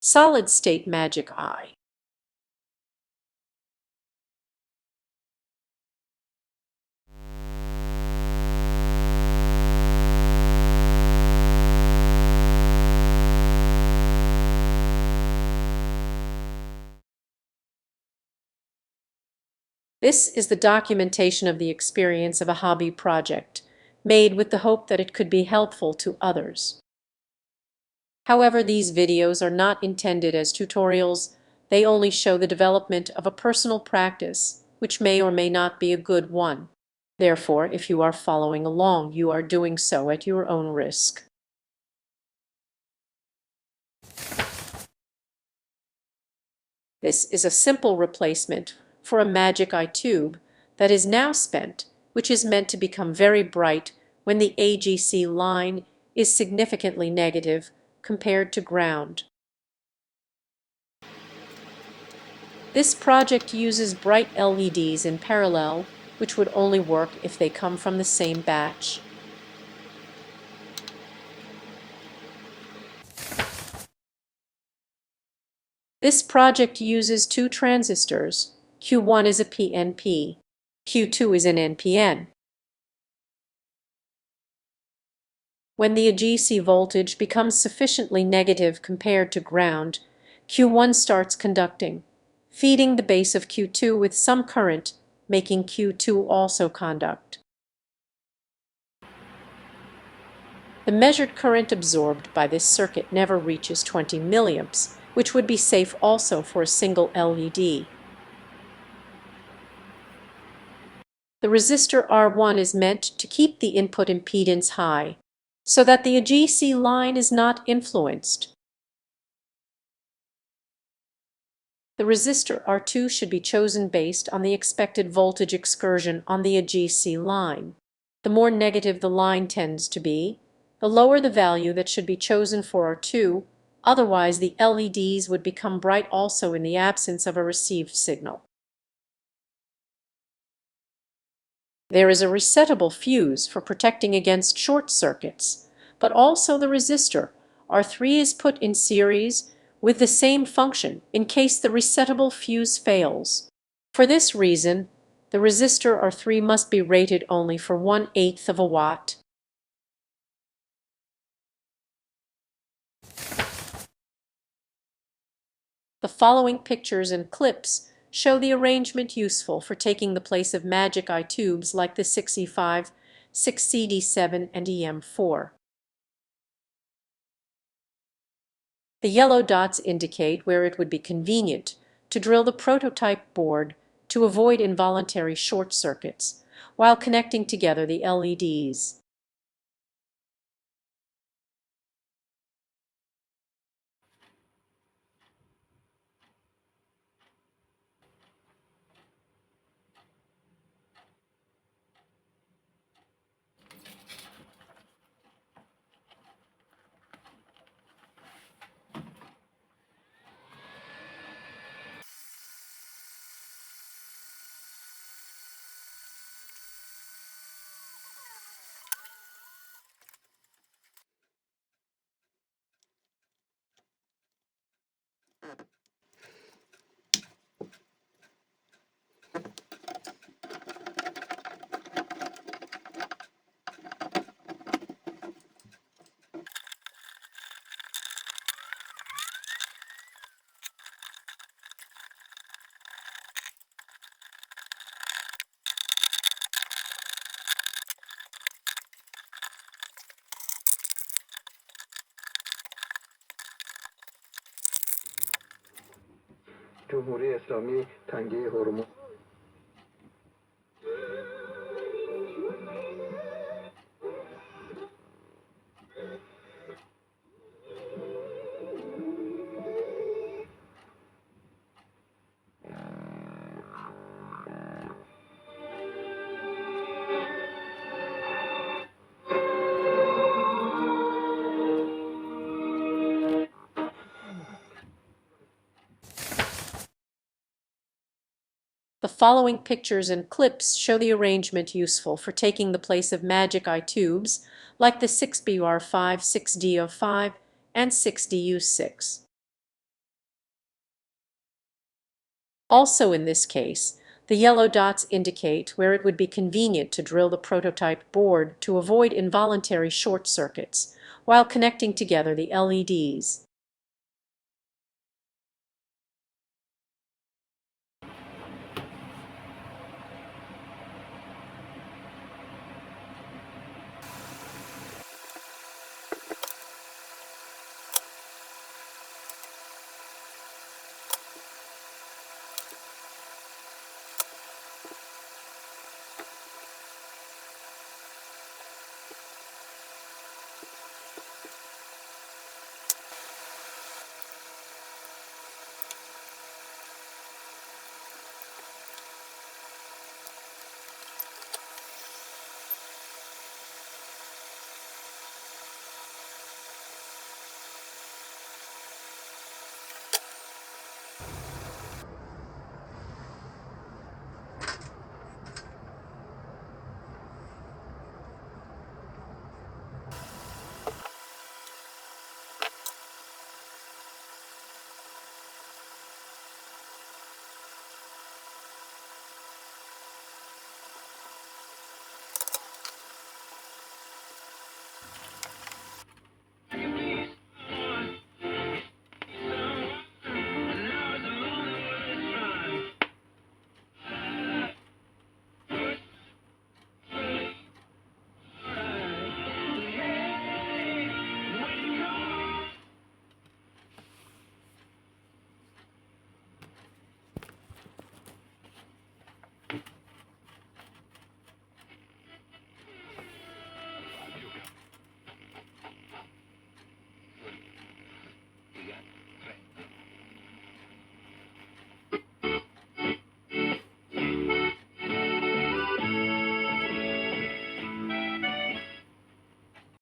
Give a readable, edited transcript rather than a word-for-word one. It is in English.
Solid-state magic eye. This is the documentation of the experience of a hobby project, made with the hope that it could be helpful to others. However, these videos are not intended as tutorials. They only show the development of a personal practice, which may or may not be a good one. Therefore, if you are following along, you are doing so at your own risk. This is a simple replacement for a magic eye tube that is now spent, which is meant to become very bright when the AGC line is significantly negative compared to ground. This project uses bright LEDs in parallel, which would only work if they come from the same batch. This project uses two transistors. Q1 is a PNP. Q2 is an NPN. When the AGC voltage becomes sufficiently negative compared to ground, Q1 starts conducting, feeding the base of Q2 with some current, making Q2 also conduct. The measured current absorbed by this circuit never reaches 20 milliamps, which would be safe also for a single LED. The resistor R1 is meant to keep the input impedance high, so that the AGC line is not influenced. The resistor R2 should be chosen based on the expected voltage excursion on the AGC line. The more negative the line tends to be, the lower the value that should be chosen for R2, otherwise the LEDs would become bright also in the absence of a received signal. There is a resettable fuse for protecting against short circuits, but also the resistor R3 is put in series with the same function in case the resettable fuse fails. For this reason, the resistor R3 must be rated only for 1/8 of a watt. The following pictures and clips show the arrangement useful for taking the place of magic eye tubes like the 6E5, 6CD7, and EM4. The yellow dots indicate where it would be convenient to drill the prototype board to avoid involuntary short circuits while connecting together the LEDs. جمهوری اسلامی تنگه هرمز The following pictures and clips show the arrangement useful for taking the place of magic eye tubes like the 6BR5, 6DO5, and 6DU6. Also in this case, the yellow dots indicate where it would be convenient to drill the prototype board to avoid involuntary short circuits while connecting together the LEDs.